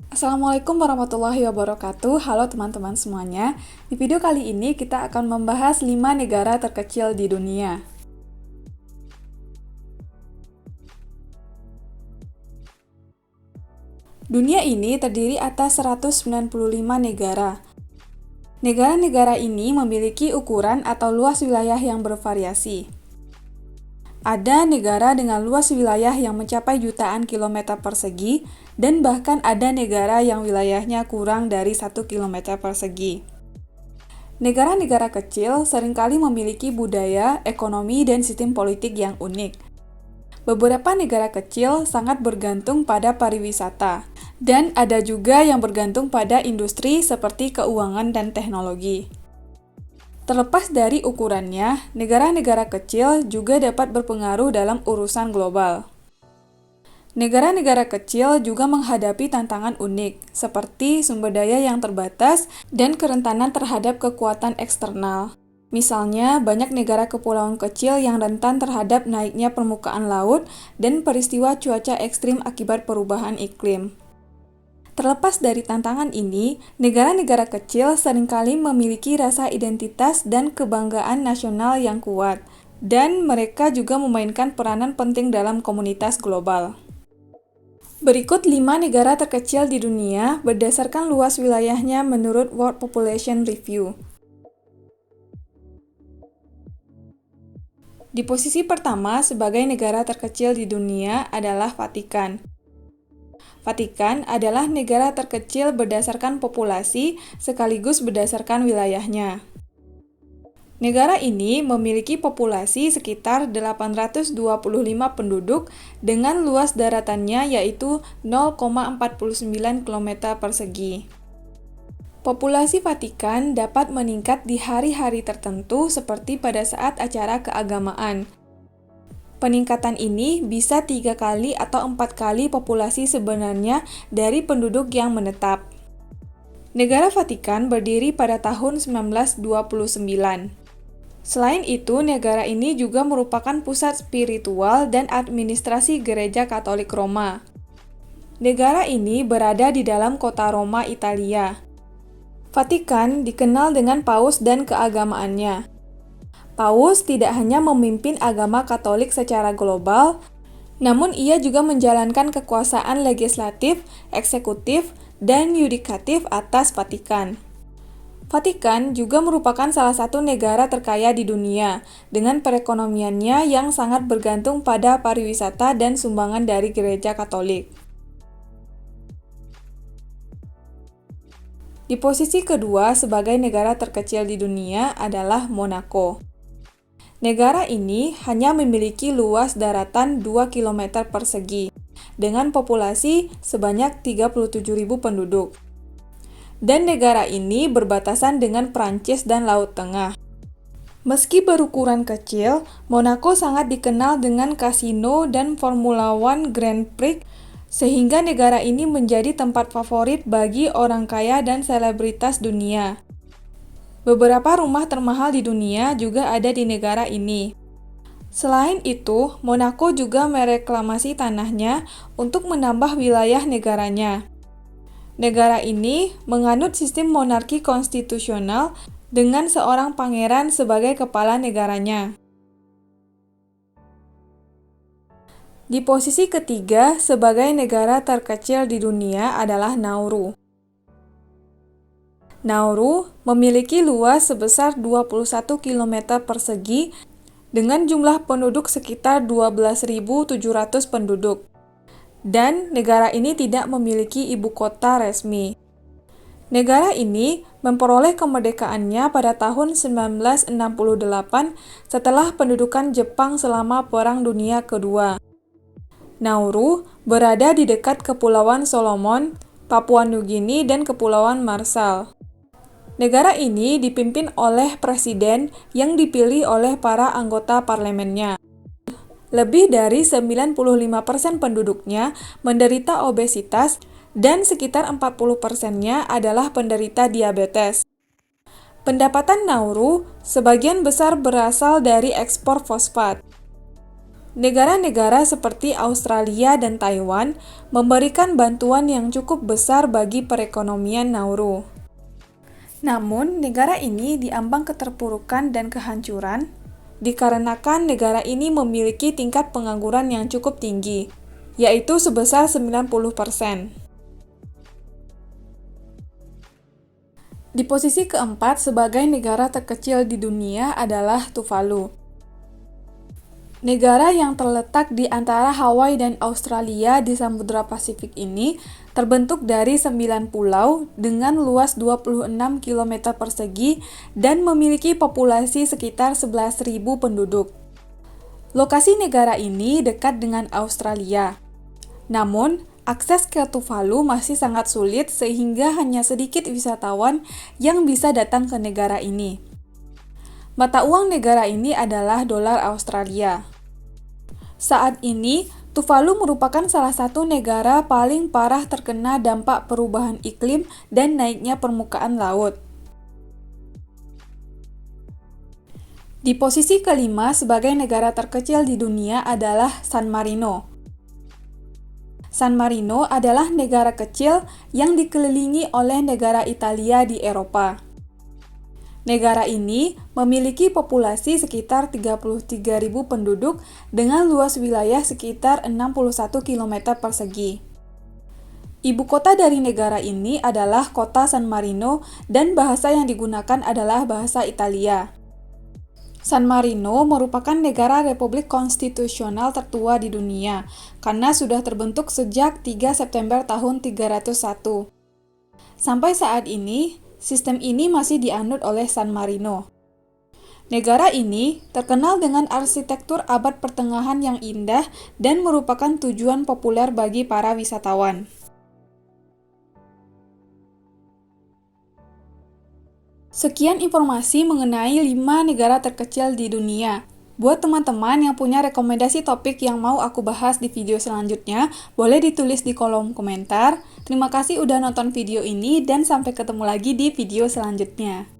Assalamualaikum warahmatullahi wabarakatuh. Halo teman-teman semuanya. Di video kali ini kita akan membahas 5 negara terkecil di dunia. Dunia ini terdiri atas 195 negara. Negara-negara ini memiliki ukuran atau luas wilayah yang bervariasi. Ada negara dengan luas wilayah yang mencapai jutaan kilometer persegi, dan bahkan ada negara yang wilayahnya kurang dari 1 kilometer persegi. Negara-negara kecil seringkali memiliki budaya, ekonomi, dan sistem politik yang unik. Beberapa negara kecil sangat bergantung pada pariwisata, dan ada juga yang bergantung pada industri seperti keuangan dan teknologi. Terlepas dari ukurannya, negara-negara kecil juga dapat berpengaruh dalam urusan global. Negara-negara kecil juga menghadapi tantangan unik, seperti sumber daya yang terbatas dan kerentanan terhadap kekuatan eksternal. Misalnya, banyak negara kepulauan kecil yang rentan terhadap naiknya permukaan laut dan peristiwa cuaca ekstrim akibat perubahan iklim. Terlepas dari tantangan ini, negara-negara kecil seringkali memiliki rasa identitas dan kebanggaan nasional yang kuat, dan mereka juga memainkan peranan penting dalam komunitas global. Berikut 5 negara terkecil di dunia berdasarkan luas wilayahnya menurut World Population Review. Di posisi pertama sebagai negara terkecil di dunia adalah Vatikan. Vatikan adalah negara terkecil berdasarkan populasi sekaligus berdasarkan wilayahnya. Negara ini memiliki populasi sekitar 825 penduduk dengan luas daratannya yaitu 0,49 km persegi. Populasi Vatikan dapat meningkat di hari-hari tertentu seperti pada saat acara keagamaan. Peningkatan ini bisa 3 kali atau 4 kali populasi sebenarnya dari penduduk yang menetap. Negara Vatikan berdiri pada tahun 1929. Selain itu, negara ini juga merupakan pusat spiritual dan administrasi Gereja Katolik Roma. Negara ini berada di dalam kota Roma, Italia. Vatikan dikenal dengan Paus dan keagamaannya. Paus tidak hanya memimpin agama Katolik secara global, namun ia juga menjalankan kekuasaan legislatif, eksekutif, dan yudikatif atas Vatikan. Vatikan juga merupakan salah satu negara terkaya di dunia, dengan perekonomiannya yang sangat bergantung pada pariwisata dan sumbangan dari Gereja Katolik. Di posisi kedua sebagai negara terkecil di dunia adalah Monaco. Negara ini hanya memiliki luas daratan 2 km persegi, dengan populasi sebanyak 37.000 penduduk. Dan negara ini berbatasan dengan Prancis dan Laut Tengah. Meski berukuran kecil, Monaco sangat dikenal dengan kasino dan Formula One Grand Prix, sehingga negara ini menjadi tempat favorit bagi orang kaya dan selebritas dunia. Beberapa rumah termahal di dunia juga ada di negara ini. Selain itu, Monaco juga mereklamasi tanahnya untuk menambah wilayah negaranya. Negara ini menganut sistem monarki konstitusional dengan seorang pangeran sebagai kepala negaranya. Di posisi ketiga sebagai negara terkecil di dunia adalah Nauru. Nauru memiliki luas sebesar 21 km persegi dengan jumlah penduduk sekitar 12.700 penduduk. Dan negara ini tidak memiliki ibu kota resmi. Negara ini memperoleh kemerdekaannya pada tahun 1968 setelah pendudukan Jepang selama Perang Dunia Kedua. Nauru berada di dekat Kepulauan Solomon, Papua Nugini, dan Kepulauan Marshall. Negara ini dipimpin oleh presiden yang dipilih oleh para anggota parlemennya. Lebih dari 95% penduduknya menderita obesitas dan sekitar 40%-nya adalah penderita diabetes. Pendapatan Nauru sebagian besar berasal dari ekspor fosfat. Negara-negara seperti Australia dan Taiwan memberikan bantuan yang cukup besar bagi perekonomian Nauru. Namun, negara ini diambang keterpurukan dan kehancuran dikarenakan negara ini memiliki tingkat pengangguran yang cukup tinggi, yaitu sebesar 90%. Di posisi keempat sebagai negara terkecil di dunia adalah Tuvalu. Negara yang terletak di antara Hawaii dan Australia di Samudra Pasifik ini terbentuk dari 9 pulau dengan luas 26 km persegi dan memiliki populasi sekitar 11.000 penduduk. Lokasi negara ini dekat dengan Australia. Namun, akses ke Tuvalu masih sangat sulit sehingga hanya sedikit wisatawan yang bisa datang ke negara ini. Mata uang negara ini adalah dolar Australia. Saat ini, Tuvalu merupakan salah satu negara paling parah terkena dampak perubahan iklim dan naiknya permukaan laut. Di posisi kelima sebagai negara terkecil di dunia adalah San Marino. San Marino adalah negara kecil yang dikelilingi oleh negara Italia di Eropa. Negara ini memiliki populasi sekitar 33.000 penduduk dengan luas wilayah sekitar 61 km persegi. Ibu kota dari negara ini adalah kota San Marino dan bahasa yang digunakan adalah bahasa Italia. San Marino merupakan negara republik konstitusional tertua di dunia karena sudah terbentuk sejak 3 September tahun 301. Sampai saat ini, sistem ini masih dianut oleh San Marino. Negara ini terkenal dengan arsitektur abad pertengahan yang indah dan merupakan tujuan populer bagi para wisatawan. Sekian informasi mengenai 5 negara terkecil di dunia. Buat teman-teman yang punya rekomendasi topik yang mau aku bahas di video selanjutnya, boleh ditulis di kolom komentar. Terima kasih udah nonton video ini dan sampai ketemu lagi di video selanjutnya.